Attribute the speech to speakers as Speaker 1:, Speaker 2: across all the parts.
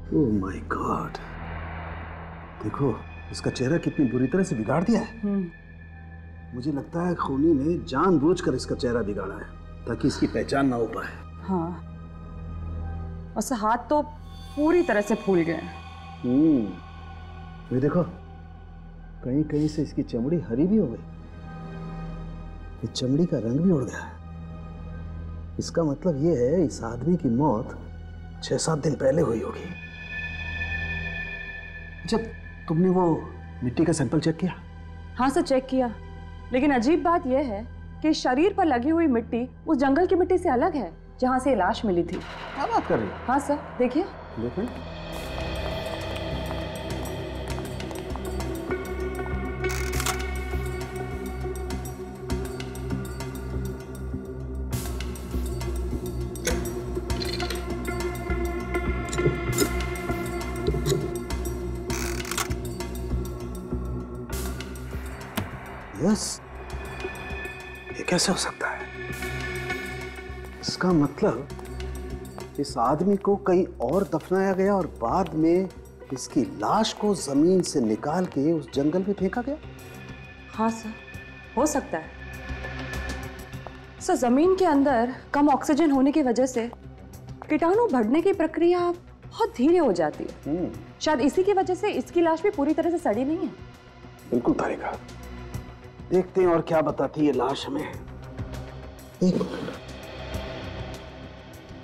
Speaker 1: Oh my God, देखो इसका चेहरा कितनी बुरी तरह से बिगाड़ दिया है। मुझे लगता है खूनी ने जानबूझकर इसका चेहरा बिगाड़ा है ताकि इसकी पहचान ना हो पाए।
Speaker 2: हाँ, उसके हाथ तो पूरी तरह से फूल गए।
Speaker 1: ये देखो, कहीं कहीं से इसकी चमड़ी हरी भी हो गई, ये चमड़ी का रंग भी उड़ गया है। इसका मतलब ये है इस आदमी की मौत 6-7 दिन पहले हुई होगी। जब तुमने वो मिट्टी का सैंपल चेक किया?
Speaker 2: हाँ सर, चेक किया, लेकिन अजीब बात यह है कि शरीर पर लगी हुई मिट्टी उस जंगल की मिट्टी से अलग है जहाँ से लाश मिली थी।
Speaker 1: क्या बात कर रही हो?
Speaker 2: हाँ सर, देखिए।
Speaker 1: देखिए। यस, ये कैसे हो सकता है? इसका मतलब इस आदमी को कहीं और दफनाया गया और बाद में इसकी लाश को जमीन से निकाल के उस जंगल में फेंका गया।
Speaker 2: हाँ सर, हो सकता है। सर, जमीन के अंदर कम ऑक्सीजन होने की वजह से कीटाणु बढ़ने की प्रक्रिया बहुत धीरे हो जाती है। शायद इसी की वजह से इसकी लाश भी पूरी तरह से सड़ी नहीं है।
Speaker 1: बिल्कुल तारिका, देखते हैं और क्या बताती है लाश हमें। एक मिनट,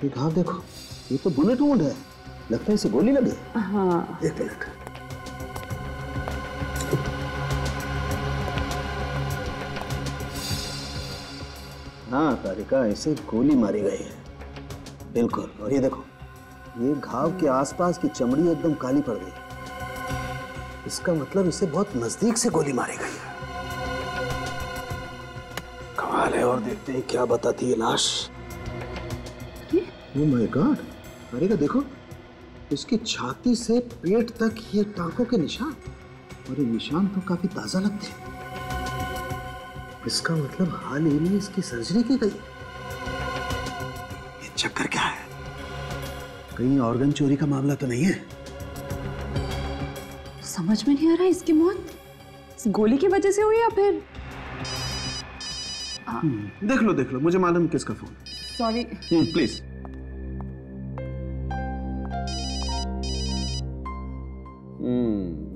Speaker 1: ये घाव देखो, ये तो बुलेट वुंड है, लगता है इसे गोली लगी।
Speaker 2: हाँ,
Speaker 1: एक मिनट। हाँ तारिका, इसे गोली मारी गई है, बिल्कुल। और ये देखो, ये घाव के आसपास की चमड़ी एकदम काली पड़ गई। इसका मतलब इसे बहुत नजदीक से गोली मारी गई है। कमाल है। और देखते हैं क्या बताती है लाश। ओह माय गॉड, तारिका देखो, इसकी छाती से पेट तक ये टांकों के निशान, और ये निशान तो काफी ताजा लगते हैं। इसका मतलब हाल ही में इसकी सर्जरी की गई। ये चक्कर क्या है? कहीं ऑर्गन चोरी का मामला तो नहीं है?
Speaker 2: समझ में नहीं आ रहा है, इसकी मौत इस गोली की वजह से हुई या फिर
Speaker 1: देख लो, मुझे मालूम किसका फोन।
Speaker 2: सॉरी।
Speaker 1: प्लीज।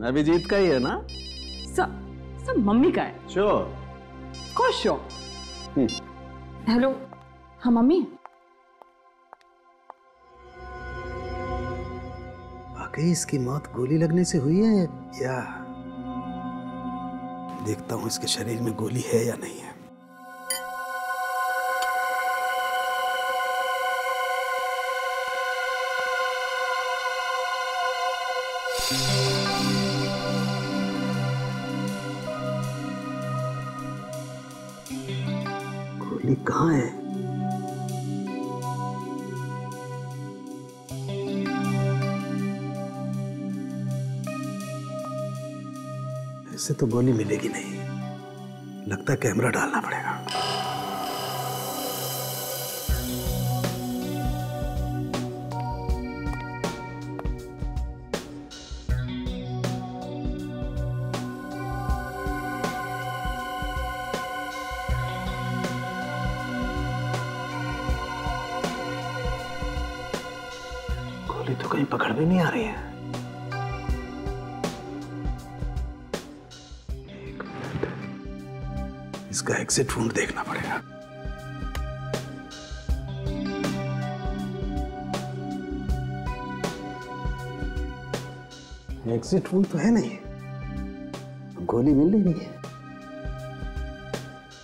Speaker 1: अभिजीत का ही है ना?
Speaker 2: सब मम्मी का है।
Speaker 1: श्योर?
Speaker 2: खुश हो? हेलो। हाँ मम्मी।
Speaker 1: वाकई इसकी मौत गोली लगने से हुई है या? देखता हूं इसके शरीर में गोली है या नहीं है। गोली कहाँ है? ऐसे तो गोली मिलेगी नहीं, लगता है कैमरा डालना पड़ेगा। गोली तो कहीं पकड़ में नहीं आ रही है। एक मिनट, इसका एग्जिट वुंड देखना पड़ेगा। एग्जिट वुंड तो है नहीं, गोली मिल नहीं रही है।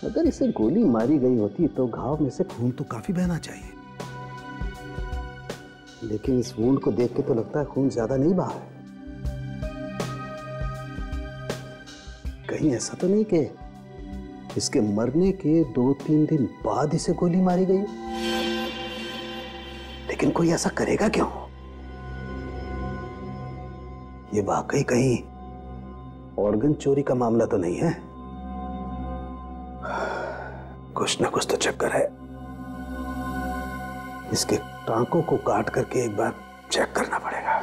Speaker 1: अगर इसे गोली मारी गई होती तो घाव में से खून तो काफी बहना चाहिए, लेकिन इस वुंड को देख के तो लगता है खून ज्यादा नहीं बहा है। कहीं ऐसा तो नहीं कि इसके मरने के 2-3 दिन बाद इसे गोली मारी गई? लेकिन कोई ऐसा करेगा क्यों? ये वाकई कहीं ऑर्गन चोरी का मामला तो नहीं है? कुछ ना कुछ तो चक्कर है। इसके टांकों को काट करके एक बार चेक करना पड़ेगा।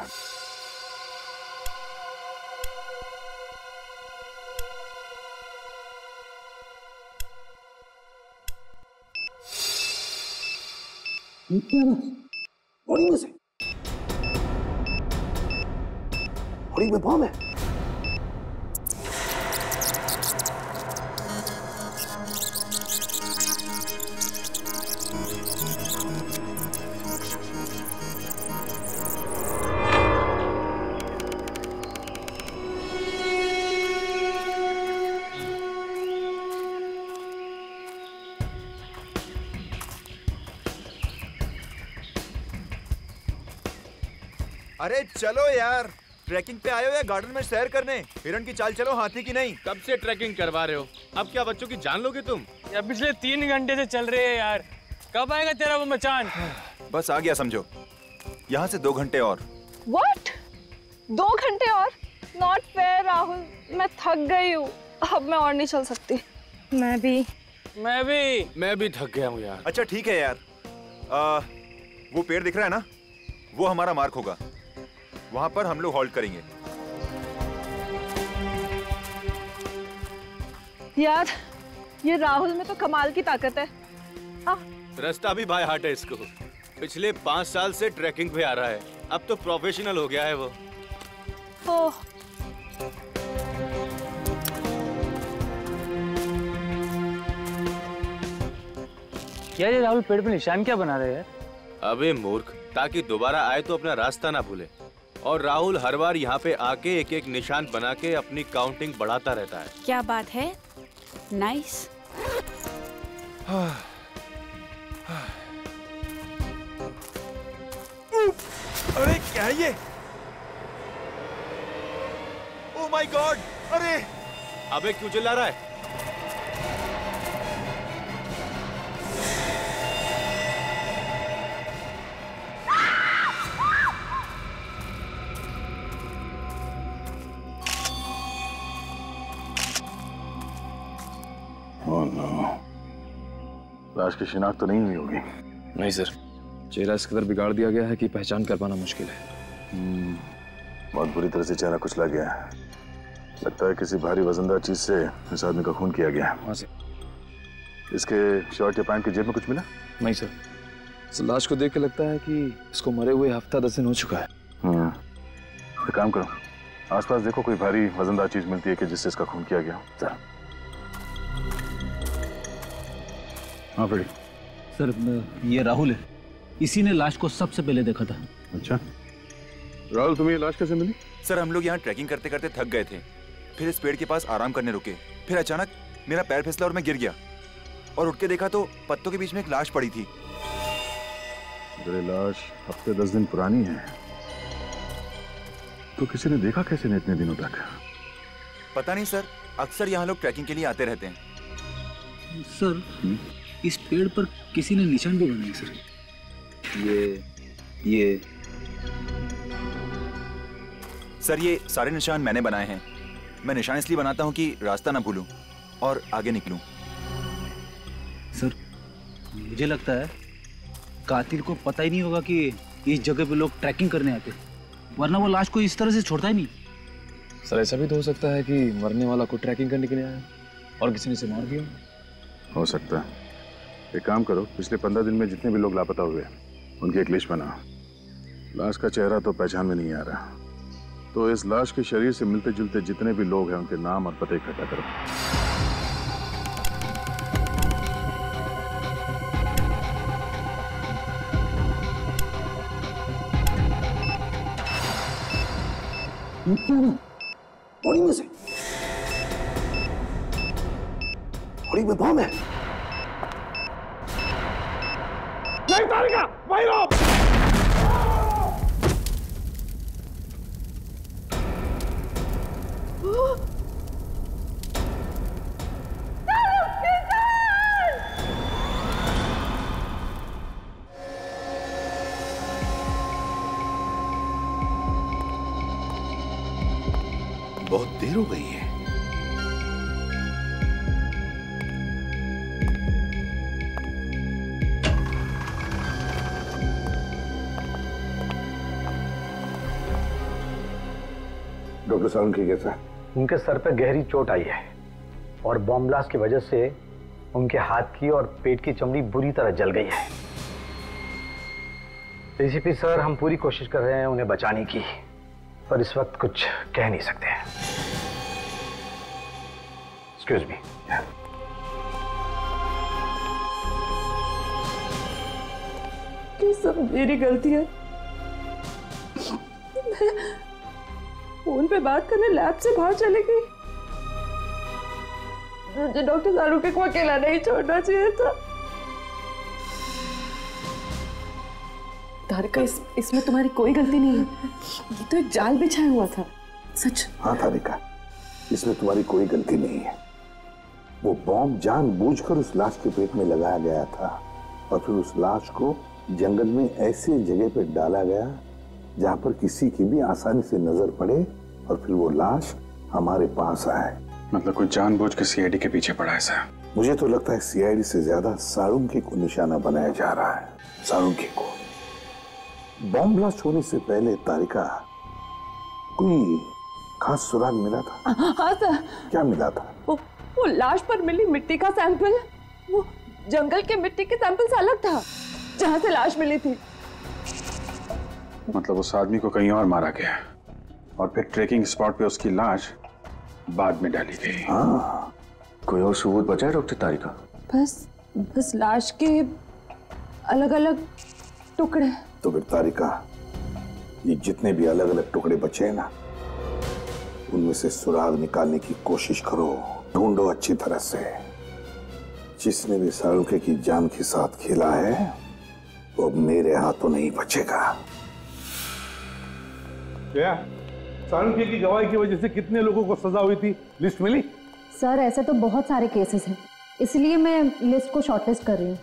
Speaker 1: बॉडी में से, बॉडी में बॉम्ब है।
Speaker 3: अरे चलो यार, ट्रैकिंग पे आए हो या गार्डन में सैर करने? हिरण की चाल चलो, हाथी की नहीं।
Speaker 4: कब से ट्रैकिंग करवा रहे हो? अब क्या बच्चों की जान लोगे तुम? या पिछले 3 घंटे से चल रहे हैं यार। कब आएगा तेरा वो मचान?
Speaker 3: बस आ गया समझो। यहाँ से 2 घंटे और।
Speaker 5: What? 2 घंटे और? Not fair राहुल, मैं थक गई हूँ। अब मैं और नहीं चल सकती।
Speaker 2: मैं भी
Speaker 4: थक गया हूँ यार।
Speaker 3: अच्छा ठीक है यार, वो पेड़ दिख रहा है ना, वो हमारा मार्क होगा। वहां पर हम लोग हॉल्ट करेंगे।
Speaker 5: यार, ये राहुल में तो कमाल की ताकत है।
Speaker 4: रास्ता भी बाय हार्ट है इसको। पिछले 5 साल से ट्रैकिंग पे आ रहा है, अब तो प्रोफेशनल हो गया है वो।
Speaker 5: ओह,
Speaker 6: यार ये राहुल पेड़ पे निशान क्या बना रहे हैं?
Speaker 4: अबे मूर्ख, ताकि दोबारा आए तो अपना रास्ता ना भूले। और राहुल हर बार यहाँ पे आके एक एक निशान बना के अपनी काउंटिंग बढ़ाता रहता है।
Speaker 7: क्या बात है, नाइस।
Speaker 3: अरे क्या है ये? Oh my God! अरे
Speaker 4: अबे क्यों चिल्ला रहा है?
Speaker 8: लाश की शिनाख्त तो नहीं हुई होगी?
Speaker 9: नहीं सर, चेहरा इस कदर बिगाड़ दिया गया है कि पहचान कर पाना मुश्किल है।
Speaker 8: बहुत बुरी तरह से चेहरा कुचला गया है। लगता है किसी भारी वजनदार चीज से इस आदमी का खून किया गया है।
Speaker 9: हाँ सर।
Speaker 8: इसके शर्ट या पैंट की जेब में कुछ मिला?
Speaker 9: नहीं सर, इस लाश को देख के लगता है कि इसको मरे हुए हफ्ता 10 दिन हो चुका है।
Speaker 8: एक काम करो, आसपास देखो कोई भारी वजनदार चीज मिलती है कि जिससे इसका खून किया गया हो। जरा। हाँ फ्रेडी।
Speaker 6: सर, ये राहुल है, इसी ने लाश को सबसे पहले देखा था।
Speaker 8: अच्छा राहुल, तुम्हें ये लाश कैसे मिली?
Speaker 3: सर, हम लोग यहाँ ट्रैकिंग करते करते थक गए थे, फिर इस पेड़ के पास आराम करने रुके। फिर अचानक मेरा पैर फिसला और मैं गिर गया, और उठ के देखा तो पत्तों के बीच में एक लाश पड़ी थी।
Speaker 8: अरे लाश हफ्ते 10 दिन पुरानी है, तो किसी ने देखा कैसे नहीं इतने दिनों तक?
Speaker 3: पता नहीं सर, अक्सर यहाँ लोग ट्रैकिंग के लिए आते रहते हैं।
Speaker 6: सर, इस पेड़ पर किसी ने निशान भी बनाए सर।
Speaker 9: ये
Speaker 3: सर, ये सारे निशान मैंने बनाए हैं। मैं निशान इसलिए बनाता हूँ कि रास्ता ना भूलूं और आगे निकलूं।
Speaker 6: सर, मुझे लगता है कातिल को पता ही नहीं होगा कि इस जगह पे लोग ट्रैकिंग करने आते, वरना वो लाश को इस तरह से छोड़ता ही नहीं।
Speaker 9: सर, ऐसा भी तो हो सकता है कि मरने वाला को ट्रैकिंग करने के लिए आया और किसी ने इसे मार दिया।
Speaker 8: हो सकता है। एक काम करो, पिछले 15 दिन में जितने भी लोग लापता हुए उनकी एक लिस्ट बना। लाश का चेहरा तो पहचान में नहीं आ रहा, तो इस लाश के शरीर से मिलते जुलते जितने भी लोग हैं उनके नाम और पते इकट्ठा करो।
Speaker 1: बॉडी में से, बॉडी में बॉम्ब है। नहीं तारिका, वहीं रहो।
Speaker 3: बहुत देर हो गई है।
Speaker 1: डॉक्टर सालुंखे कैसा है?
Speaker 10: उनके सर पे गहरी चोट आई है और बॉम्ब ब्लास्ट की वजह से उनके हाथ की और पेट की चमड़ी बुरी तरह जल गई है। डीसीपी सर, हम पूरी कोशिश कर रहे हैं उन्हें बचाने की, पर इस वक्त कुछ कह नहीं सकते हैं। Excuse me.
Speaker 2: ये सब मेरी गलती है। फोन पे बात करने लैब से बाहर चली गई। मुझे डॉक्टर सालुंखे को अकेला नहीं छोड़ना चाहिए था। तारिका, इसमें तुम्हारी कोई गलती नहीं है। ये तो एक जाल बिछाया हुआ था। सच।
Speaker 1: हाँ तारिका, इसमें तुम्हारी कोई गलती नहीं है। वो बॉम्ब जानबूझकर उस लाश के पेट में लगाया गया था और फिर उस लाश को जंगल में ऐसी जगह पे डाला गया जहां पर किसी की भी आसानी से नजर पड़े और फिर वो लाश हमारे पास आए।
Speaker 8: मतलब कोई जानबूझ के सीआईडी के पीछे पड़ा है सर?
Speaker 1: मुझे तो लगता है सीआईडी से ज्यादा सालुंखे को निशाना बनाया जा रहा है। सालुंखे को। बॉम्ब ब्लास्ट होने से पहले तारिका, कोई खास सुराग मिला था?
Speaker 2: हाँ सर।
Speaker 1: क्या मिला था?
Speaker 2: वो लाश पर मिली मिट्टी का सैंपल, वो जंगल के मिट्टी के सैंपल से अलग था जहां से लाश मिली थी।
Speaker 8: मतलब उस आदमी को कहीं और मारा गया और फिर ट्रेकिंग स्पॉट पे उसकी लाश बाद में डाली गई।
Speaker 1: हाँ।
Speaker 11: कोई और सबूत बचा है डॉक्टर तारिका?
Speaker 2: बस लाश के अलग अलग टुकड़े।
Speaker 1: तो फिर तारिका, ये जितने भी अलग अलग टुकड़े बचे हैं ना, उनमें से सुराग निकालने की कोशिश करो, ढूंढो अच्छी तरह से। जिसने भी सालुंखे की जान के साथ खेला है वो अब मेरे हाथों नहीं बचेगा।
Speaker 12: क्या सालुंखे की गवाही की वजह से कितने लोगों को सजा हुई थी, लिस्ट मिली?
Speaker 13: सर, ऐसे तो बहुत सारे केसेस हैं, इसलिए मैं लिस्ट को शॉर्टलिस्ट कर रही हूँ।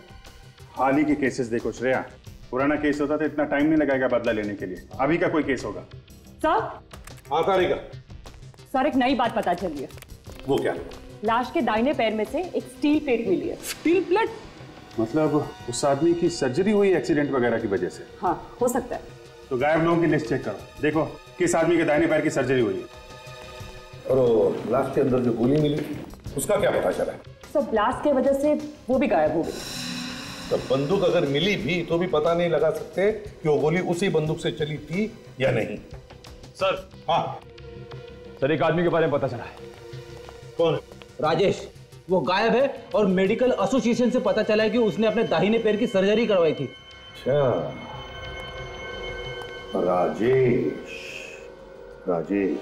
Speaker 8: हाल ही के केसेस देखो श्रेया, पुराना केस होता तो इतना टाइम नहीं लगाएगा बदला लेने के लिए। अभी का कोई केस होगा?
Speaker 2: सर।
Speaker 12: हाँ तारिका।
Speaker 2: सर, एक नई बात पता चली है।
Speaker 12: वो क्या?
Speaker 2: लाश के दाहिने पैर में से एक स्टील प्लेट मिली है। Steel plate?
Speaker 8: मतलब उस आदमी की सर्जरी हुई एक्सीडेंट वगैरह की वजह से?
Speaker 2: हाँ, हो सकता है।
Speaker 8: तो गायब लोगों की लिस्ट चेक करो, देखो किस आदमी के दाहिने पैर की सर्जरी हुई है।
Speaker 12: और लाश के अंदर जो गोली मिली उसका क्या पता चला?
Speaker 2: सब ब्लास्ट की वजह से वो भी गायब हो गई।
Speaker 12: तो बंदूक अगर मिली भी तो भी पता नहीं लगा सकते कि वो गोली उसी बंदूक से चली थी या नहीं।
Speaker 9: सर।
Speaker 12: हाँ
Speaker 9: सर, एक आदमी के बारे में पता चला है।
Speaker 12: कौन?
Speaker 6: राजेश। वो गायब है और मेडिकल एसोसिएशन से पता चला है कि उसने अपने दाहिने पैर की सर्जरी करवाई थी।
Speaker 12: अच्छा, राजेश। राजेश।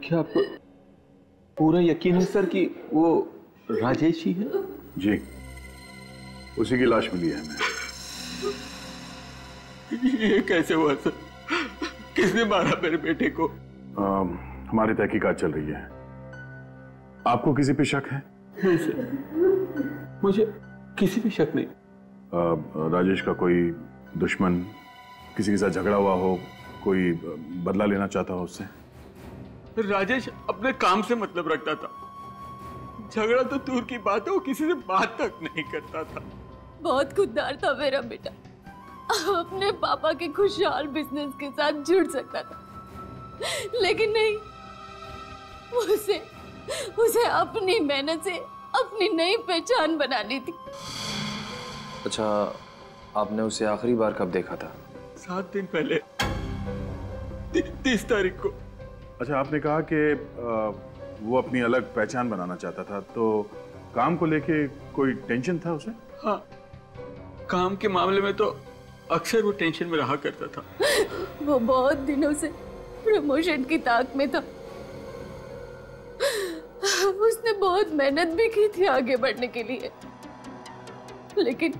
Speaker 11: क्या आपको पूरा यकीन है सर कि वो राजेश ही है?
Speaker 8: जी, उसी की लाश मिली है हमें।
Speaker 11: ये कैसे हुआ सर? किसने मारा मेरे बेटे को?
Speaker 8: हमारी तहकीकात चल रही है। आपको किसी पे शक है?
Speaker 11: नहीं सर, मुझे किसी पे शक नहीं।
Speaker 8: राजेश का कोई दुश्मन, किसी के साथ झगड़ा हुआ हो, कोई बदला लेना चाहता हो उससे?
Speaker 11: राजेश अपने काम से मतलब रखता था, झगड़ा तो दूर की बात है, वो किसी से बात तक नहीं करता था।
Speaker 7: बहुत खुददार था मेरा बेटा, अपने पापा के खुशहाल बिजनेस के साथ जुड़ सकता था, लेकिन नहीं, उसे अपनी मेहनत से अपनी नई पहचान बनानी थी।
Speaker 9: अच्छा, आपने उसे आखिरी बार कब देखा था?
Speaker 11: 7 दिन पहले, 30 तारीख को।
Speaker 8: अच्छा, आपने कहा कि वो अपनी अलग पहचान बनाना चाहता था, तो काम को लेके कोई टेंशन था उसे?
Speaker 11: हाँ, काम के मामले में तो अक्सर वो टेंशन में रहा करता था।
Speaker 7: वो बहुत दिनों से प्रमोशन की ताक में था। उसने बहुत मेहनत भी की थी आगे बढ़ने के लिए, लेकिन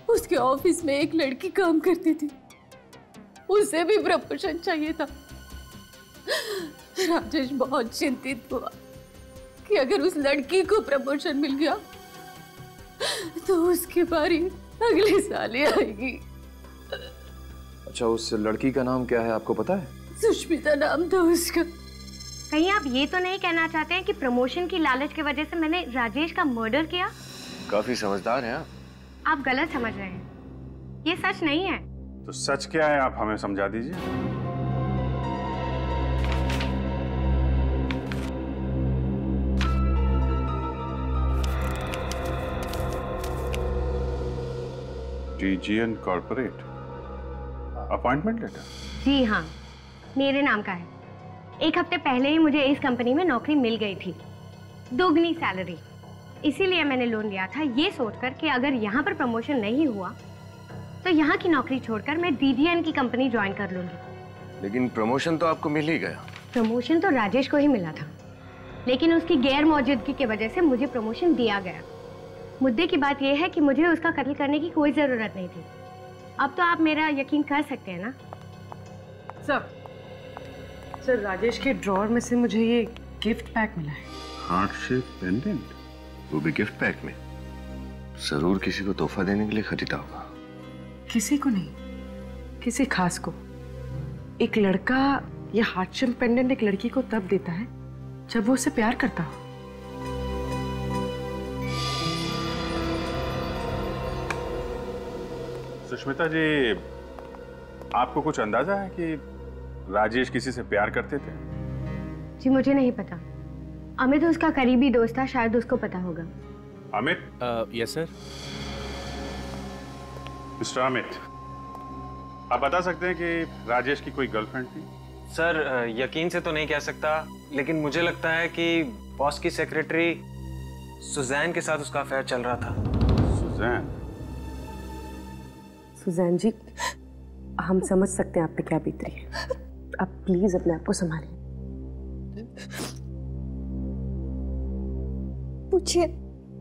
Speaker 7: उसके ऑफिस में एक लड़की काम करती थी, उसे भी प्रमोशन चाहिए था। राजेश बहुत चिंतित हुआ कि अगर उस लड़की को प्रमोशन मिल गया तो उसकी बारी अगले साल ही आएगी।
Speaker 9: अच्छा, उस लड़की का नाम क्या है, आपको पता है?
Speaker 7: सुष्मिता नाम था उसका।
Speaker 14: कहीं आप ये तो नहीं कहना चाहते हैं कि प्रमोशन की लालच की वजह से मैंने राजेश का मर्डर किया?
Speaker 9: काफी समझदार हैं आप।
Speaker 14: आप गलत समझ रहे हैं। ये सच नहीं है।
Speaker 8: तो सच क्या है, आप हमें समझा दीजिए। TGN corporate appointment letter?
Speaker 14: जी हाँ, मेरे नाम का है। एक हफ्ते पहले ही मुझे इस कंपनी में नौकरी मिल गई थी, दोगुनी सैलरी। इसीलिए मैंने लोन लिया था, ये सोचकर कि अगर यहाँ पर प्रमोशन नहीं हुआ तो यहाँ की नौकरी छोड़कर मैं DGN की कंपनी ज्वाइन कर लूंगी।
Speaker 15: लेकिन प्रमोशन तो आपको मिल ही गया।
Speaker 14: प्रमोशन तो राजेश को ही मिला था, लेकिन उसकी गैर मौजूदगी की वजह से मुझे प्रमोशन दिया गया। मुद्दे की बात यह है कि मुझे उसका कत्ल करने की कोई जरूरत नहीं थी। अब तो आप मेरा यकीन कर सकते हैं ना?
Speaker 2: सर राजेश के ड्रॉअर में से मुझे ये गिफ्ट पैक मिला है।
Speaker 8: हार्ट शेप पेंडेंट,
Speaker 15: वो भी गिफ्ट पैक में। जरूर किसी को तोहफा देने के लिए खरीदा होगा।
Speaker 2: किसी को नहीं, किसी खास को। एक लड़का ये हार्ट शेप पेंडेंट एक लड़की को तब देता है जब वो उसे प्यार करता हो।
Speaker 8: सुष्मिता जी, आपको कुछ अंदाजा है कि राजेश किसी से प्यार करते थे?
Speaker 14: जी मुझे नहीं पता। अमित उसका करीबी दोस्त था, शायद उसको पता होगा।
Speaker 8: Amit?
Speaker 4: Yes sir.
Speaker 8: Mister Amit, आप बता सकते हैं कि राजेश की कोई गर्लफ्रेंड थी?
Speaker 9: सर यकीन से तो नहीं कह सकता, लेकिन मुझे लगता है कि बॉस की सेक्रेटरी सुजैन के साथ उसका अफेयर चल रहा था।
Speaker 8: सुजैन?
Speaker 2: सुजैन जी, हम समझ सकते हैं आप पे क्या बीत रही है। आप प्लीज अपने आप को संभालिए।
Speaker 5: पूछिए,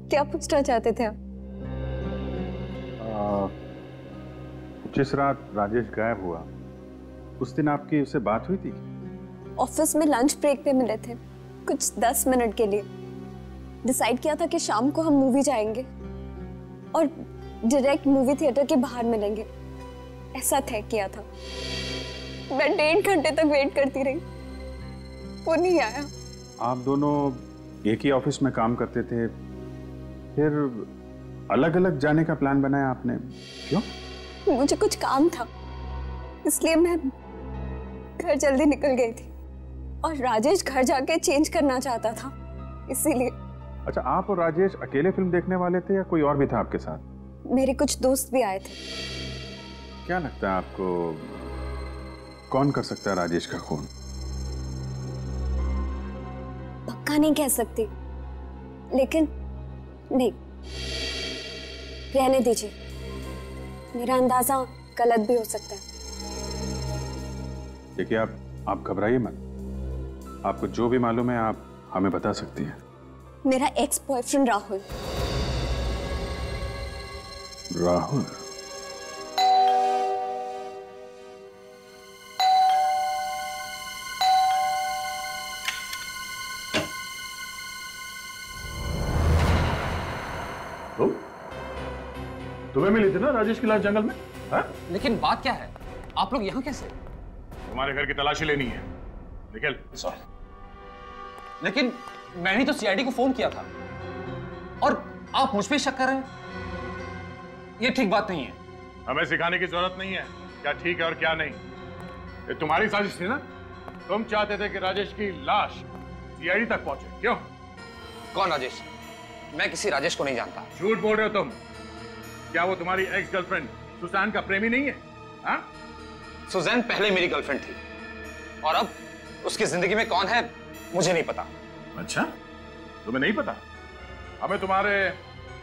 Speaker 5: क्या पूछना चाहते थे आप?
Speaker 8: जिस रात राजेश गायब हुआ उस दिन आपकी उससे बात हुई थी?
Speaker 5: ऑफिस में लंच ब्रेक पे मिले थे, कुछ 10 मिनट के लिए। डिसाइड किया था कि शाम को हम मूवी जाएंगे और डायरेक्ट मूवी थिएटर के बाहर मिलेंगे, ऐसा तय किया था। मैं 1.5 घंटे तक वेट करती रही, वो नहीं आया।
Speaker 8: आप दोनों एक ही ऑफिस में काम करते थे, फिर अलग अलग जाने का प्लान बनाया आपने, क्यों?
Speaker 5: मुझे कुछ काम था, इसलिए मैं घर जल्दी निकल गई थी और राजेश घर जाके चेंज करना चाहता था, इसीलिए।
Speaker 8: अच्छा, आप और राजेश अकेले फिल्म देखने वाले थे या कोई और भी था आपके साथ?
Speaker 5: मेरे कुछ दोस्त भी आए थे।
Speaker 8: क्या लगता है आपको, कौन कर सकता है राजेश का खून?
Speaker 5: पक्का नहीं कह सकती, लेकिन नहीं, रहने दीजिए। मेरा अंदाजा गलत भी हो सकता है।
Speaker 8: देखिए, आप घबराइए मत। आपको जो भी मालूम है आप हमें बता सकती हैं।
Speaker 5: मेरा एक्स बॉयफ्रेंड राहुल।
Speaker 8: राहुल? तुम्हें मिली थी ना राजेश की लाश जंगल में? हा?
Speaker 16: लेकिन बात क्या है, आप लोग यहाँ कैसे?
Speaker 8: तुम्हारे घर की तलाशी लेनी है, निकल।
Speaker 16: सॉरी, लेकिन मैंने तो CID को फोन किया था और आप मुझ पे शक कर रहे हैं। ये ठीक बात नहीं है।
Speaker 8: हमें सिखाने की जरूरत नहीं है क्या ठीक है और क्या नहीं। ये तुम्हारी साजिश थी ना? तुम चाहते थे कि राजेश की लाश CID तक पहुंचे, क्यों?
Speaker 16: कौन राजेश? मैं किसी राजेश को नहीं जानता।
Speaker 8: झूठ बोल रहे हो तुम। क्या वो तुम्हारी एक्स गर्लफ्रेंड सुजैन का प्रेमी नहीं है? हाँ?
Speaker 16: सुजैन पहले मेरी गर्लफ्रेंड थी और अब उसकी जिंदगी में कौन है मुझे नहीं पता।
Speaker 8: अच्छा, तुम्हें नहीं पता? हमें तुम्हारे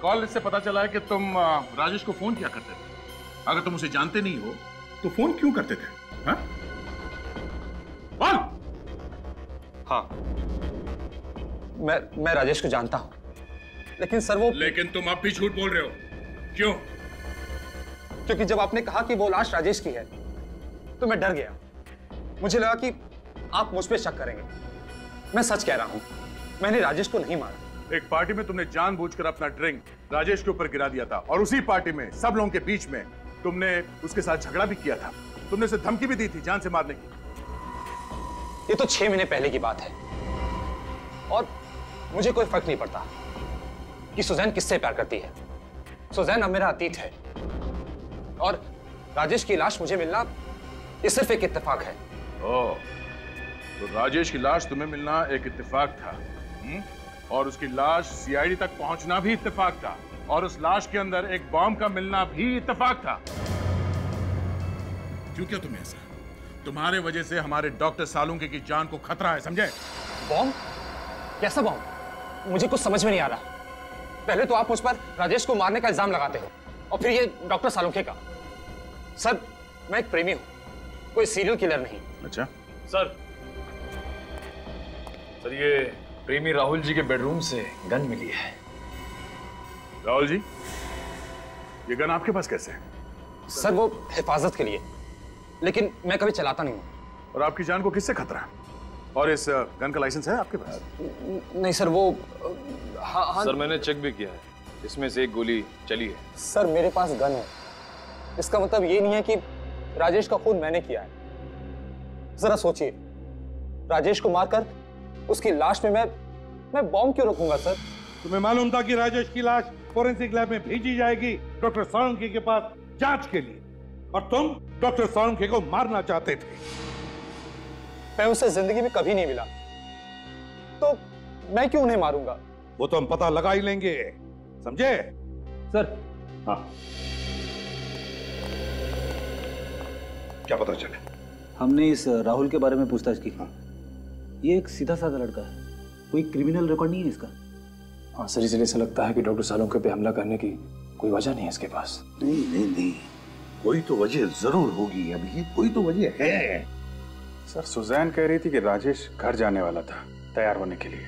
Speaker 8: कॉल लिस्ट से पता चला है कि तुम राजेश को फोन किया करते थे। अगर तुम उसे जानते नहीं हो तो फोन क्यों करते थे? हाँ? बोल।
Speaker 16: हाँ, मैं राजेश को जानता हूं, लेकिन सर वो।
Speaker 8: लेकिन तुम अब भी झूठ बोल रहे हो, क्यों?
Speaker 16: क्योंकि जब आपने कहा कि वो लाश राजेश की है तो मैं डर गया। मुझे लगा कि आप मुझ पे शक करेंगे। मैं सच कह रहा हूं, मैंने राजेश को नहीं मारा।
Speaker 8: एक पार्टी में तुमने जानबूझकर अपना ड्रिंक राजेश के ऊपर गिरा दिया था और उसी पार्टी में सब लोगों के बीच में तुमने उसके साथ झगड़ा भी किया था। तुमने उसे धमकी भी दी थी जान से मारने की।
Speaker 16: ये तो 6 महीने पहले की बात है और मुझे कोई फर्क नहीं पड़ता कि सुजैन किससे प्यार करती है। सुजैन अब मेरा अतीत है और राजेश की लाश मुझे मिलना ये सिर्फ एक इत्तेफाक है।
Speaker 8: ओह, तो राजेश की लाश तुम्हें मिलना एक इत्तेफाक था, और उसकी लाश सीआईडी तक पहुंचना भी इत्तेफाक था, और उस लाश के अंदर एक बॉम्ब का मिलना भी इत्तेफाक था। क्यों क्या तुम्हें ऐसा? तुम्हारे वजह से हमारे डॉक्टर सालुंके की जान को खतरा है, समझे?
Speaker 16: बॉम्ब? कैसा बॉम्ब? मुझे कुछ समझ में नहीं आ रहा। पहले तो आप मुझ पर राजेश को मारने का इल्जाम लगाते हो, और फिर ये डॉक्टर सालुंके का। सर, मैं एक प्रेमी हूं, कोई सीरियल किलर नहीं।
Speaker 8: अच्छा
Speaker 17: सर, ये प्रेमी राहुल जी के बेडरूम से गन मिली है।
Speaker 8: राहुल जी, ये गन आपके पास कैसे है?
Speaker 16: सर, वो हिफाजत के लिए, लेकिन मैं कभी चलाता नहीं हूँ।
Speaker 8: और आपकी जान को किससे खतरा है? और इस गन का लाइसेंस है आपके पास?
Speaker 16: नहीं सर, वो हाँ।
Speaker 17: सर, मैंने चेक भी किया है, इसमें से एक गोली चली है।
Speaker 16: सर, मेरे पास गन है, इसका मतलब ये नहीं है कि राजेश का खून मैंने किया है। जरा सोचिए, राजेश को मारकर उसकी लाश में मैं बॉम्ब क्यों रखूंगा सर?
Speaker 12: तुम्हें मालूम था कि राजेश की लाश फोरेंसिक लैब में भेजी जाएगी डॉक्टर सालुंके के पास जांच के लिए, और तुम डॉक्टर सालुंके को मारना चाहते थे।
Speaker 16: मैं उसे जिंदगी में कभी नहीं मिला, तो मैं क्यों उन्हें मारूंगा?
Speaker 12: वो तो हम पता लगा ही लेंगे, समझे?
Speaker 6: सर,
Speaker 12: हाँ, क्या पता चले?
Speaker 6: हमने इस राहुल के बारे में पूछताछ की। ये एक सीधा साधा लड़का है, कोई क्रिमिनल रिकॉर्ड नहीं है इसका।
Speaker 17: हाँ सर, इसलिए ऐसा लगता है कि डॉक्टर सालुंके पे हमला करने की कोई वजह नहीं है इसके पास।
Speaker 12: नहीं, कोई तो वजह जरूर होगी। अभी कोई तो वजह है।
Speaker 18: सर, सुजैन कह रही थी कि राजेश घर जाने वाला था तैयार होने के लिए,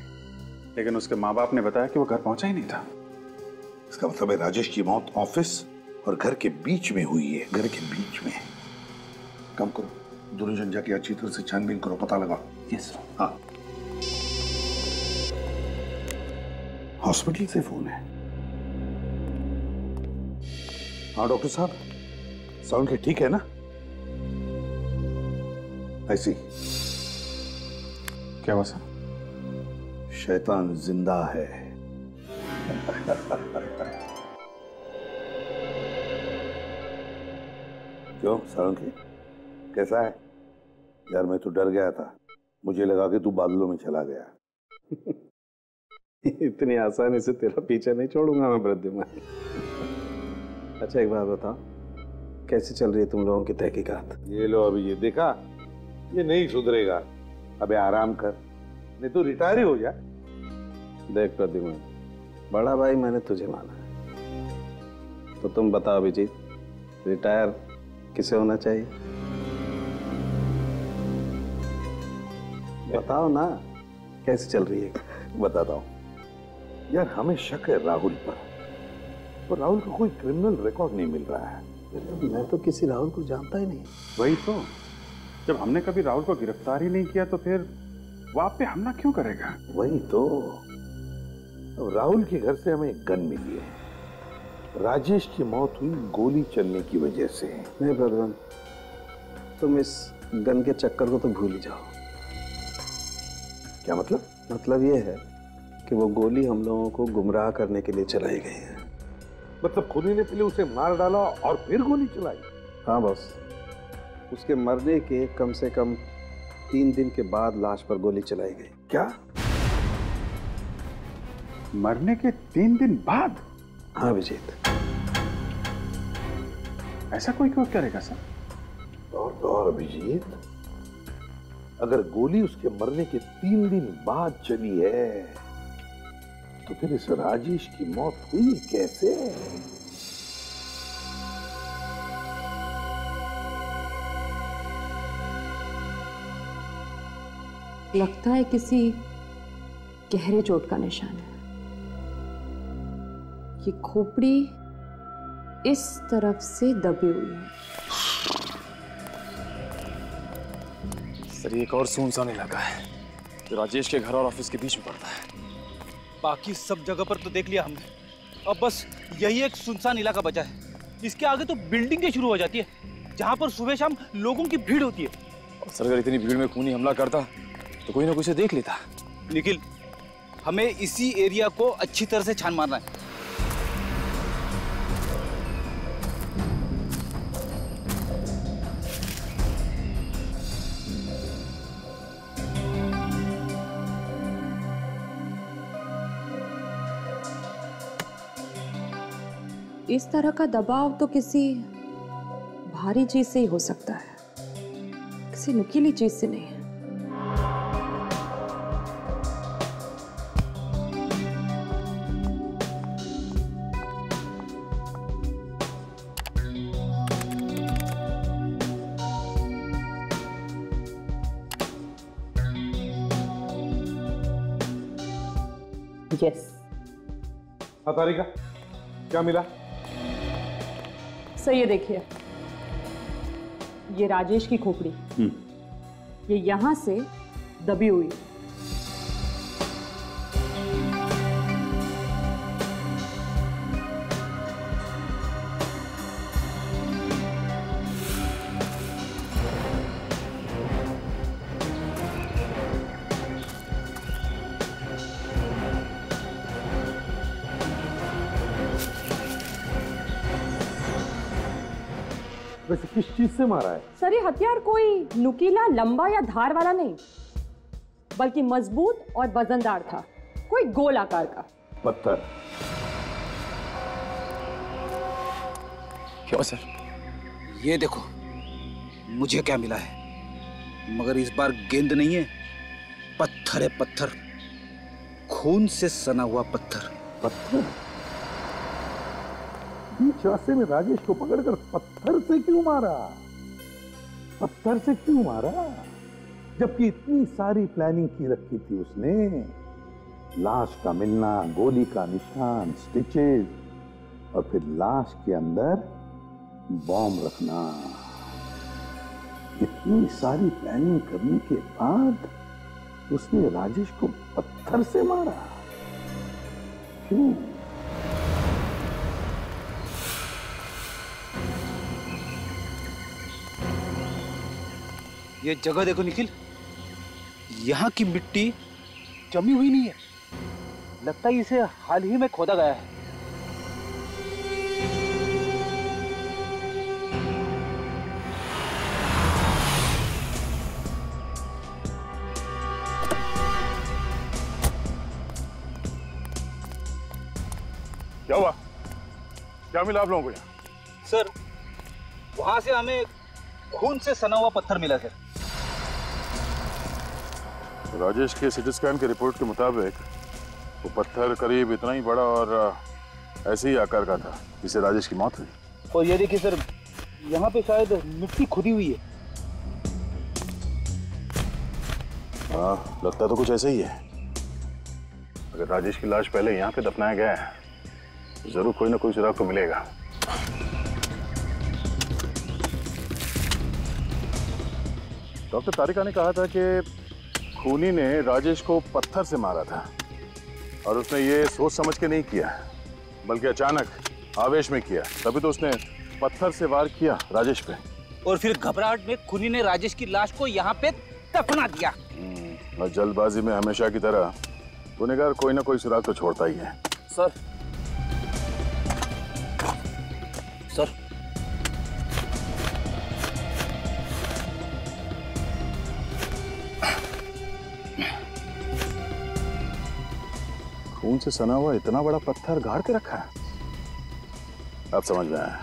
Speaker 18: लेकिन उसके माँ बाप ने बताया कि वो घर पहुंचा ही नहीं था।
Speaker 12: इसका मतलब है राजेश की मौत ऑफिस और घर के बीच में हुई है। घर के बीच में। काम करो, दोनों जन जाके अच्छी तरह से छानबीन करो, पता लगाओ।
Speaker 6: Yes sir.
Speaker 12: हाँ, हॉस्पिटल से फोन है। हाँ डॉक्टर साहब, सालुंके ठीक है ना? ऐसी
Speaker 18: क्या हुआ सर?
Speaker 12: शैतान जिंदा है। क्यों सालुंके, कैसा है? यार मैं तो डर गया था, मुझे लगा कि तू बादलों में चला गया।
Speaker 18: इतनी आसानी से तेरा पीछा नहीं छोड़ूंगा मैं वृद्धिमान।
Speaker 1: अच्छा एक बात बताओ, कैसे चल रही है तुम लोगों की तहकीकात?
Speaker 12: ये लो, अभी ये देखा, ये नहीं सुधरेगा। अबे आराम कर, नहीं तो रिटायर ही हो जा।
Speaker 1: देख प्रद्युम्न, बड़ा भाई मैंने तुझे माना है, तो तुम बताओ अभिजीत, रिटायर किसे होना चाहिए? बताओ ना, कैसे चल रही है?
Speaker 12: बताता हूँ यार, हमें शक है राहुल पर, और राहुल का कोई क्रिमिनल रिकॉर्ड नहीं मिल रहा है।
Speaker 1: मैं तो किसी राहुल को जानता ही नहीं।
Speaker 18: वही तो, जब हमने कभी राहुल को गिरफ्तार ही नहीं किया तो फिर वो आप पे हमला क्यों करेगा?
Speaker 12: वही तो, अब राहुल के घर से हमें एक गन मिली है। राजेश की मौत हुई गोली चलने की वजह से।
Speaker 1: नहीं प्रद्युम्न, तुम इस गन के चक्कर को तो भूल ही जाओ।
Speaker 12: क्या मतलब?
Speaker 1: मतलब ये है कि वो गोली हम लोगों को गुमराह करने के लिए चलाई गई है।
Speaker 12: मतलब खुनी ने पहले उसे मार डाला और फिर गोली चलाई?
Speaker 1: हाँ बॉस, उसके मरने के कम से कम 3 दिन के बाद लाश पर गोली चलाई गई।
Speaker 12: क्या?
Speaker 18: मरने के 3 दिन बाद?
Speaker 1: हाँ अभिजीत।
Speaker 18: ऐसा कोई क्यों करेगा सर?
Speaker 12: और अभिजीत, अगर गोली उसके मरने के 3 दिन बाद चली है तो फिर इस राजेश की मौत हुई कैसे?
Speaker 2: लगता है किसी गहरे चोट का निशान है। ये खोपड़ी इस तरफ से दबी हुई है।
Speaker 17: सर, एक और सुनसान इलाका है जो राजेश के घर और ऑफिस के बीच में पड़ता है।
Speaker 6: बाकी सब जगह पर तो देख लिया हमने, अब बस यही एक सुनसान इलाका बचा है। इसके आगे तो बिल्डिंगें शुरू हो जाती है, जहाँ पर सुबह शाम लोगों की भीड़ होती है।
Speaker 17: और सर, अगर इतनी भीड़ में खूनी हमला करता तो कोई ना कोई से देख लेता।
Speaker 6: लेकिन हमें इसी एरिया को अच्छी तरह से छान मारना है।
Speaker 2: इस तरह का दबाव तो किसी भारी चीज से ही हो सकता है, किसी नुकीली चीज से नहीं है।
Speaker 12: यस। हाँ तारिका, क्या मिला?
Speaker 2: सर ये देखिए, ये राजेश की खोपड़ी, ये यहां से दबी हुई।
Speaker 12: वैसे किस चीज से मारा है?
Speaker 2: सर ये हथियार कोई नुकीला, लंबा या धार वाला नहीं, बल्कि मजबूत और वजनदार था, कोई गोल आकार का
Speaker 12: पत्थर।
Speaker 6: क्यों सर? ये देखो मुझे क्या मिला है, मगर इस बार गेंद नहीं है, पत्थर है, पत्थर, खून से सना हुआ पत्थर।
Speaker 12: पत्थर? बीच रास्ते में राजेश को पकड़कर पत्थर से क्यों मारा? पत्थर से क्यों मारा? जबकि इतनी सारी प्लानिंग की रखी थी उसने, लाश का मिलना, गोली का निशान, स्टिचेस, और फिर लाश के अंदर बॉम्ब रखना। इतनी सारी प्लानिंग करने के बाद उसने राजेश को पत्थर से मारा, क्यों?
Speaker 6: ये जगह देखो निखिल, यहाँ की मिट्टी जमी हुई नहीं है, लगता है इसे हाल ही में खोदा गया है।
Speaker 8: क्या हुआ? क्या मिला आप लोगों को यहाँ?
Speaker 6: सर वहां से हमें खून से सना हुआ पत्थर मिला सर।
Speaker 8: राजेश के सिटी स्कैन की रिपोर्ट के मुताबिक वो पत्थर करीब इतना ही बड़ा और ऐसे ही आकार का था जिससे राजेश की मौत हुई।
Speaker 6: और ये देखिए सर, यहाँ पे शायद मिट्टी खुदी हुई है।
Speaker 8: हाँ, लगता तो कुछ ऐसा ही है। अगर राजेश की लाश पहले यहाँ पे दफनाया गया है तो जरूर कोई ना कोई सुराग तो मिलेगा। डॉक्टर तारिका ने कहा था कि खूनी ने राजेश को पत्थर से मारा था और उसने ये सोच समझ के नहीं किया, बल्कि अचानक आवेश में किया, तभी तो उसने पत्थर से वार किया राजेश पे।
Speaker 6: और फिर घबराहट में खूनी ने राजेश की लाश को यहाँ पे दफना दिया।
Speaker 8: और जल्दबाजी में हमेशा की तरह गुनहगार कोई ना कोई सुराग तो छोड़ता ही है।
Speaker 6: सर सर
Speaker 8: खून से सना हुआ इतना बड़ा पत्थर गाड़ के रखा है। अब समझ में आया,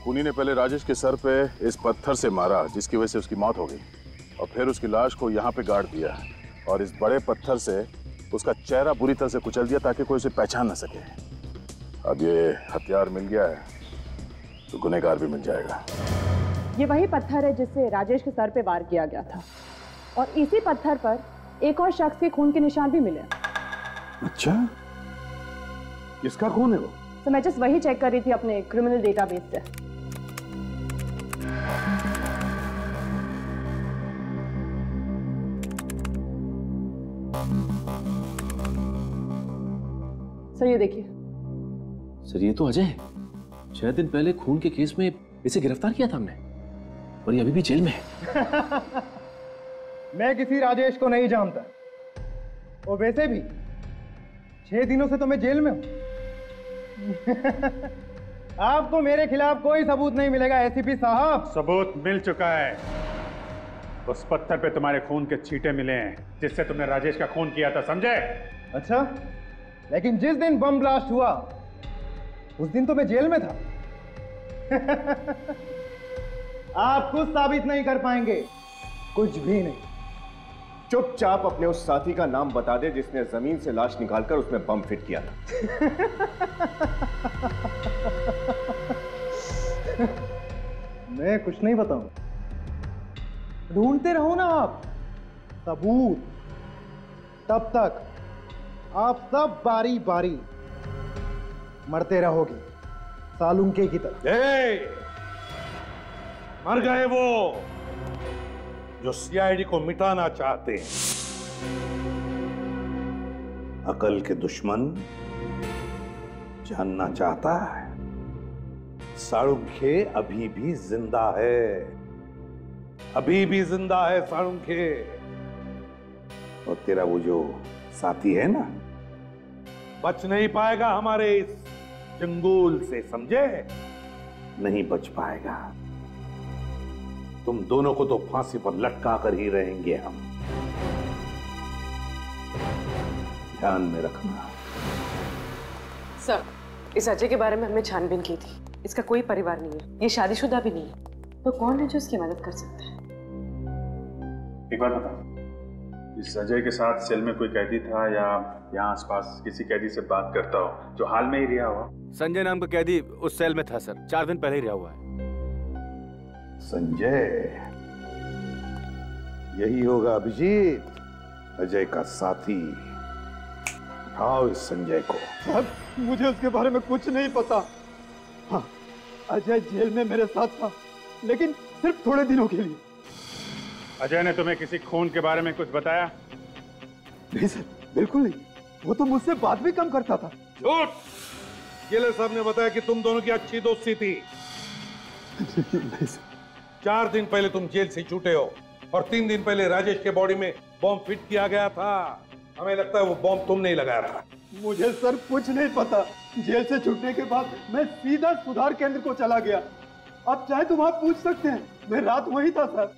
Speaker 8: खूनी ने पहले राजेश के सर पे इस पत्थर से मारा जिसकी वजह से उसकी मौत हो गई, और फिर उसकी लाश को यहाँ पे गाड़ दिया और इस बड़े पत्थर से उसका चेहरा बुरी तरह से कुचल दिया ताकि कोई उसे पहचान न सके। अब ये हथियार मिल गया है तो गुनहगार भी मिल जाएगा।
Speaker 2: ये वही पत्थर है जिससे राजेश के सर पे वार किया गया था, और इसी पत्थर पर एक और शख्स के खून के निशान भी मिले।
Speaker 12: अच्छा, किसका खून है वो?
Speaker 2: तो मैं जस्ट वही चेक कर रही थी अपने क्रिमिनल डेटाबेस से। सर ये देखिए।
Speaker 17: सर ये तो अजय है। 6 दिन पहले खून के केस में इसे गिरफ्तार किया था हमने, और ये अभी भी जेल में है।
Speaker 19: मैं किसी राजेश को नहीं जानता, और वैसे भी 6 दिनों से तो मैं जेल में हूं। आपको मेरे खिलाफ कोई सबूत नहीं मिलेगा एसीपी साहब।
Speaker 18: सबूत मिल चुका है। उस पत्थर पे तुम्हारे खून के छींटे मिले हैं जिससे तुमने राजेश का खून किया था, समझे?
Speaker 19: अच्छा, लेकिन जिस दिन बम ब्लास्ट हुआ उस दिन तो मैं जेल में था। आप कुछ साबित नहीं कर पाएंगे, कुछ भी नहीं।
Speaker 20: चुपचाप अपने उस साथी का नाम बता दे जिसने जमीन से लाश निकालकर उसमें बम फिट किया था।
Speaker 19: मैं कुछ नहीं बताऊं। ढूंढते रहो ना आप सबूत, तब तक आप सब बारी बारी मरते रहोगे सालुंके की तरह।
Speaker 12: मर गए वो जो सीआईडी को मिटाना चाहते हैं। अकल के दुश्मन जानना चाहता है साळुंखे अभी भी जिंदा है, अभी भी जिंदा है साळुंखे। और तेरा वो जो साथी है ना, बच नहीं पाएगा हमारे इस जंगूल से, समझे? नहीं बच पाएगा। तुम दोनों को तो फांसी पर लटका कर ही रहेंगे हम, ध्यान में रखना।
Speaker 21: सर, इस अजय के बारे में हमने छानबीन की थी। इसका कोई परिवार नहीं है, ये शादीशुदा भी नहीं है, तो कौन है जो इसकी मदद कर सकता है?
Speaker 18: एक बार बताओ, इस अजय के साथ सेल में कोई कैदी था या यहाँ आसपास किसी कैदी से बात करता हो जो हाल में ही रिहा हुआ?
Speaker 4: संजय नाम का कैदी उस सेल में था सर, 4 दिन पहले ही रिहा हुआ है।
Speaker 12: संजय, यही होगा अभिजीत, अजय का साथी। उठाओ इस संजय को।
Speaker 19: सर, मुझे उसके बारे में कुछ नहीं पता। हाँ, अजय जेल में मेरे साथ था, लेकिन सिर्फ थोड़े दिनों के लिए।
Speaker 18: अजय ने तुम्हें किसी खून के बारे में कुछ बताया?
Speaker 19: नहीं सर, बिल्कुल नहीं। वो तो मुझसे बात भी कम करता था।
Speaker 12: झूठ! जेलर साहब ने बताया कि तुम दोनों की अच्छी दोस्ती थी।
Speaker 19: नहीं सर।
Speaker 12: 4 दिन पहले तुम जेल से छूटे हो और 3 दिन पहले राजेश के बॉडी में बॉम्ब फिट किया गया था। हमें लगता है वो बॉम्ब तुम नहीं लगाया था।
Speaker 19: मुझे सर कुछ नहीं पता। जेल से छूटने के बाद मैं सीधा सुधार केंद्र को चला गया। आप चाहे तो वहां पूछ सकते हैं, मैं रात वहीं था सर।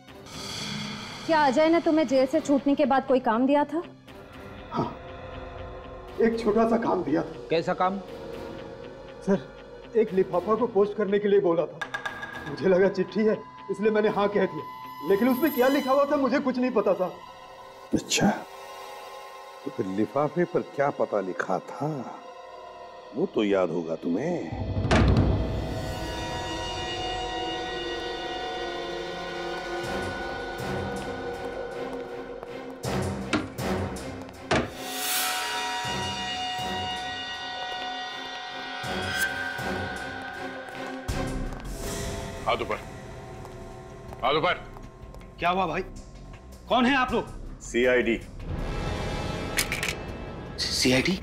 Speaker 13: क्या अजय ने तुम्हें जेल से छूटने के बाद कोई काम दिया था?
Speaker 19: हाँ, एक छोटा सा काम दिया था।
Speaker 6: कैसा काम?
Speaker 19: सर, एक लिफाफा को पोस्ट करने के लिए बोला था। मुझे लगा चिट्ठी है, इसलिए मैंने हाँ कह दिया, लेकिन उसमें क्या लिखा हुआ था मुझे कुछ नहीं पता था।
Speaker 12: अच्छा, तो फिर लिफाफे पर क्या पता लिखा था वो तो याद होगा तुम्हें।
Speaker 8: हाथ ऊपर, हाथ ऊपर।
Speaker 6: क्या हुआ भाई? कौन है आप लोग?
Speaker 20: सीआईडी।
Speaker 6: सीआईडी?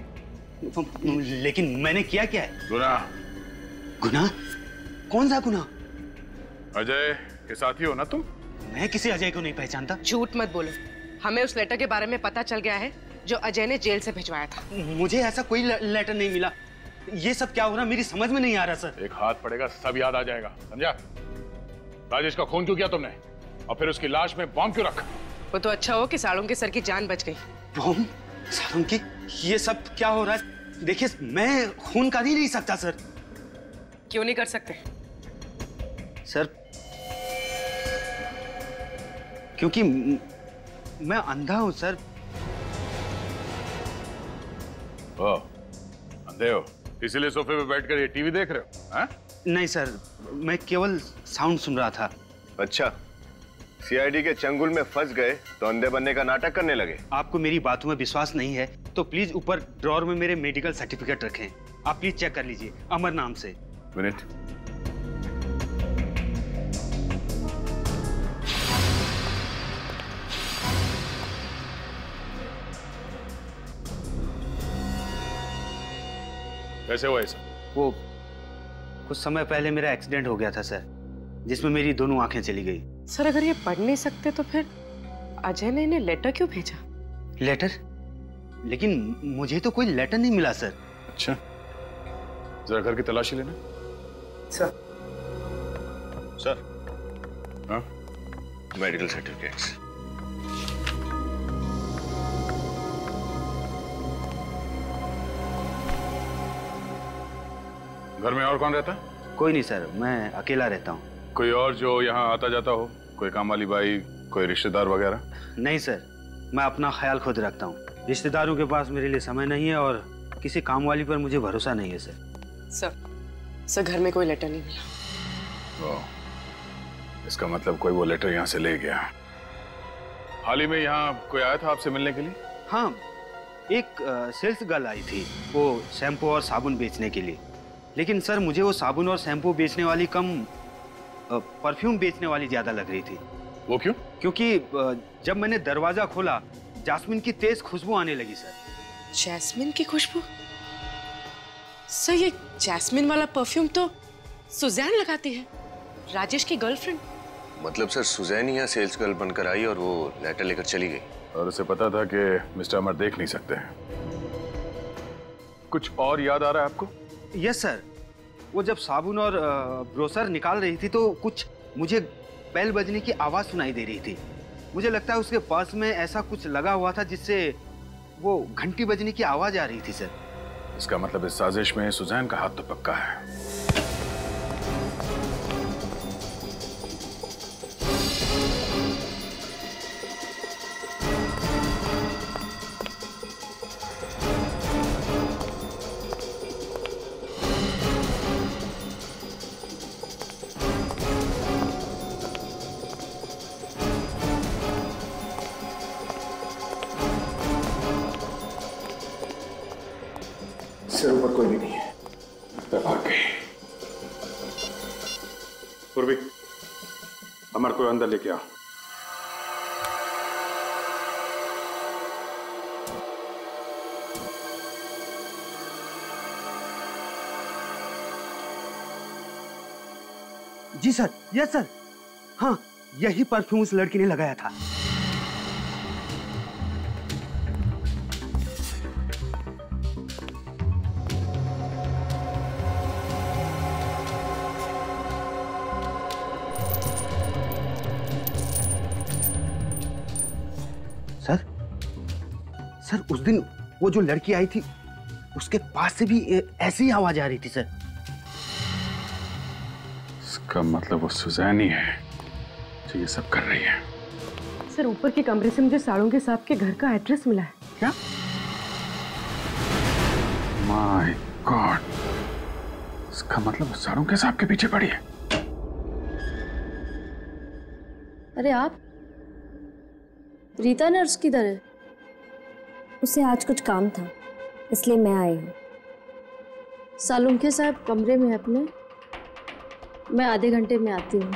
Speaker 6: लेकिन मैंने किया क्या है?
Speaker 8: गुनाह।
Speaker 6: गुनाह? कौन सा गुनाह?
Speaker 8: अजय के साथी हो ना तुम?
Speaker 6: मैं किसी अजय को नहीं पहचानता।
Speaker 21: झूठ मत बोलो, हमें उस लेटर के बारे में पता चल गया है जो अजय ने जेल से भिजवाया था।
Speaker 6: मुझे ऐसा कोई लेटर नहीं मिला। ये सब क्या हो रहा मेरी समझ में नहीं आ रहा सर।
Speaker 8: एक हाथ पड़ेगा सब याद आ जाएगा, समझा? राजेश का खून क्यों किया तुमने और फिर उसकी लाश में बॉम्ब क्यों रखा?
Speaker 21: वो तो अच्छा हो कि साळुंके सर की जान बच गई।
Speaker 6: बॉम्ब? साळुंके? ये सब क्या हो रहा है? देखिए, मैं खून कर ही नहीं सकता सर।
Speaker 21: क्यों नहीं कर सकते?
Speaker 6: सर, क्योंकि मैं अंधा हूं सर।
Speaker 8: ओ, अंधे हो इसीलिए सोफे पे बैठकर ये टीवी देख रहे हो? हाँ?
Speaker 6: नहीं सर, मैं केवल साउंड सुन रहा था।
Speaker 20: अच्छा, सीआईडी के चंगुल में फंस गए तो अंधे बनने का नाटक करने लगे।
Speaker 6: आपको मेरी बातों में विश्वास नहीं है तो प्लीज ऊपर ड्रॉर में मेरे मेडिकल सर्टिफिकेट रखें। आप प्लीज चेक कर लीजिए, अमर नाम से।
Speaker 8: मिनट। कैसे हुआ ऐसा?
Speaker 6: वो कुछ समय पहले मेरा एक्सीडेंट हो गया था सर, जिसमें मेरी दोनों आंखें चली गई।
Speaker 21: सर, अगर ये पढ़ नहीं सकते तो फिर अजय ने इन्हें लेटर क्यों भेजा?
Speaker 6: लेटर? लेकिन मुझे तो कोई लेटर नहीं मिला सर।
Speaker 8: अच्छा, जरा घर की तलाशी लेना।
Speaker 21: सर।
Speaker 20: सर।
Speaker 8: हाँ?
Speaker 20: Medical certificates.
Speaker 8: घर में और कौन रहता है?
Speaker 6: कोई नहीं सर, मैं अकेला रहता हूँ।
Speaker 8: कोई और जो यहाँ आता जाता हो? कोई काम वाली बाई, कोई रिश्तेदार वगैरह?
Speaker 6: नहीं सर, मैं अपना ख्याल खुद रखता हूँ। रिश्तेदारों के पास मेरे लिए समय नहीं है और किसी काम वाली पर मुझे भरोसा नहीं है सर।
Speaker 21: सर घर में कोई लेटर नहीं मिला।
Speaker 8: इसका मतलब कोई वो लेटर यहाँ से ले गया। हाल ही में यहाँ कोई आया था आपसे मिलने के लिए?
Speaker 6: हाँ, एक सेल्स गर्ल आई थी, वो शैम्पू और साबुन बेचने के लिए। लेकिन सर मुझे वो साबुन और शैम्पू बेचने वाली कम परफ्यूम बेचने वाली ज्यादा लग रही थी।
Speaker 8: वो क्यों?
Speaker 6: क्योंकि जब मैंने दरवाजा खोला, जास्मिन की तेज खुशबू आने लगी सर।
Speaker 21: जैस्मिन की खुशबू? सर ये जैस्मिन वाला परफ्यूम तो सुजैन लगाती है, राजेश की गर्लफ्रेंड।
Speaker 15: मतलब सर सुजैन यहाँ सेल्स गर्ल बनकर आई और वो लेटर लेकर चली गई,
Speaker 8: और उसे पता था कि मिस्टर अमर देख नहीं सकते हैं। कुछ और याद आ रहा है आपको?
Speaker 6: यस सर, वो जब साबुन और ब्रोसर निकाल रही थी तो कुछ मुझे बेल बजने की आवाज सुनाई दे रही थी। मुझे लगता है उसके पर्स में ऐसा कुछ लगा हुआ था जिससे वो घंटी बजने की आवाज आ रही थी सर।
Speaker 8: इसका मतलब इस साजिश में सुजैन का हाथ तो पक्का है।
Speaker 20: सिर ऊपर कोई भी नहीं है।
Speaker 8: भाग गई। पूर्वी, अमर को अंदर लेके आओ।
Speaker 6: जी सर, यस सर। हाँ, यही परफ्यूम उस लड़की ने लगाया था। सर उस दिन वो जो लड़की आई थी उसके पास से भी ऐसी ही आवाज आ रही थी सर।
Speaker 8: इसका मतलब वो सुजैन ही है जो ये सब कर रही है।
Speaker 21: सर ऊपर के कमरे से मुझे साड़ों के साहब के घर का एड्रेस मिला है।
Speaker 8: क्या? माय गॉड, इसका मतलब साड़ों के साहब के पीछे पड़ी है।
Speaker 3: अरे आप, रीता नर्स किधर है?
Speaker 5: उसे आज कुछ काम था इसलिए मैं आई हूँ।
Speaker 3: सालुंखे साहब कमरे में अपने, मैं आधे घंटे में आती हूँ।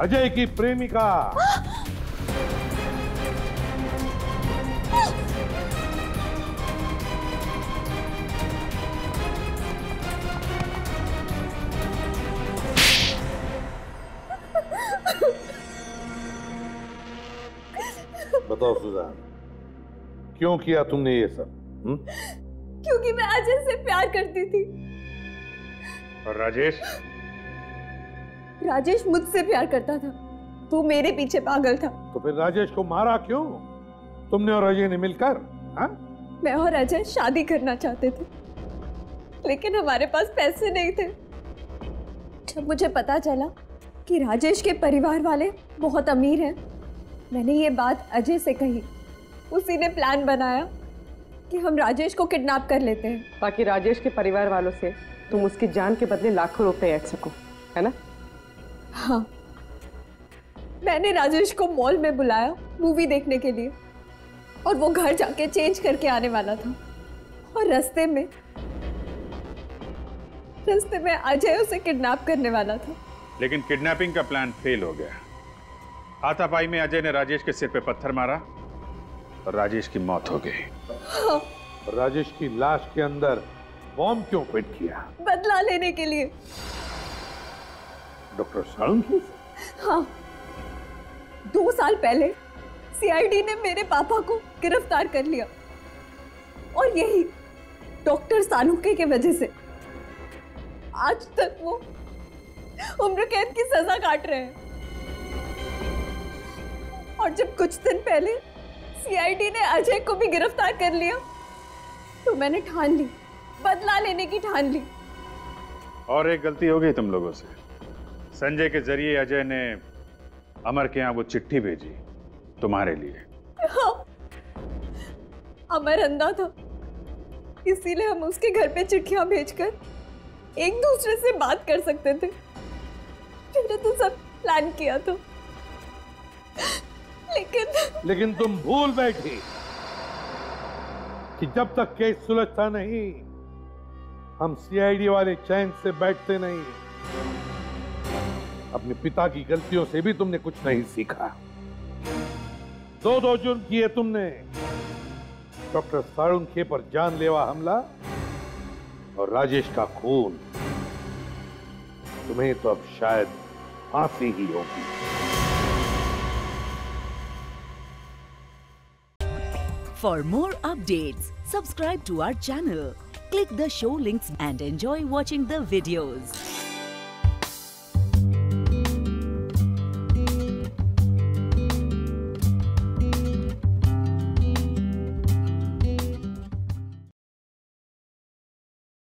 Speaker 12: अजय की प्रेमिका बताओ सुजान, क्यों किया तुमने ये सब?
Speaker 5: क्योंकि मैं अजय से प्यार करती थी।
Speaker 18: और राजेश?
Speaker 5: राजेश मुझसे प्यार करता था, वो मेरे पीछे पागल था।
Speaker 12: तो फिर राजेश को मारा क्यों? तुमने और अजय ने मिलकर? हाँ?
Speaker 5: मैं और अजय शादी करना चाहते थे, लेकिन हमारे पास पैसे नहीं थे। जब मुझे पता चला कि राजेश के परिवार वाले बहुत अमीर हैं, मैंने ये बात अजय से कही। उसी ने प्लान बनाया कि हम राजेश को किडनैप कर लेते हैं,
Speaker 21: ताकि राजेश के परिवार वालों से तुम उसकी जान के बदले लाखों रुपए ऐड सको, है ना?
Speaker 5: हाँ, मैंने राजेश को मॉल में बुलाया मूवी देखने के लिए, और वो घर जाके चेंज करके आने वाला था। और रास्ते में अजय उसे किडनैप करने वाला था।
Speaker 18: लेकिन किडनैपिंग का प्लान फेल हो गया। हाथापाई में अजय ने राजेश के सिर पे पत्थर मारा और राजेश की मौत हो गई।
Speaker 5: हाँ।
Speaker 12: राजेश की लाश के अंदर बॉम्ब क्यों फिट किया?
Speaker 5: बदला लेने के लिए।
Speaker 12: डॉक्टर साळुंखे?
Speaker 5: हाँ, 2 साल पहले सीआईडी ने मेरे पापा को गिरफ्तार कर लिया, और यही डॉक्टर साळुंखे की वजह से आज तक वो उम्र कैद की सजा काट रहे हैं। और जब कुछ दिन पहले सीआईडी ने अजय को भी गिरफ्तार कर लिया, तो मैंने ठान ली, बदला लेने की ठान ली।
Speaker 18: और एक गलती हो गई तुम लोगों से। संजय के जरिए अजय ने अमर के यहाँ वो चिट्ठी भेजी तुम्हारे लिए।
Speaker 5: हाँ, अमर अंधा था, इसीलिए हम उसके घर पे चिट्ठियां भेजकर एक दूसरे से बात कर सकते थे। मैंने तो सब प्लान किया था, लेकिन
Speaker 12: तुम भूल बैठी कि जब तक केस सुलझता नहीं, हम सीआईडी वाले चैन से बैठते नहीं। अपने पिता की गलतियों से भी तुमने कुछ नहीं सीखा। 2 जुर्म किए तुमने, डॉक्टर साळुंखे पर जानलेवा हमला और राजेश का खून। तुम्हें तो अब शायद फांसी ही होगी।
Speaker 10: For more updates, subscribe to our channel, click the show links and enjoy watching the videos.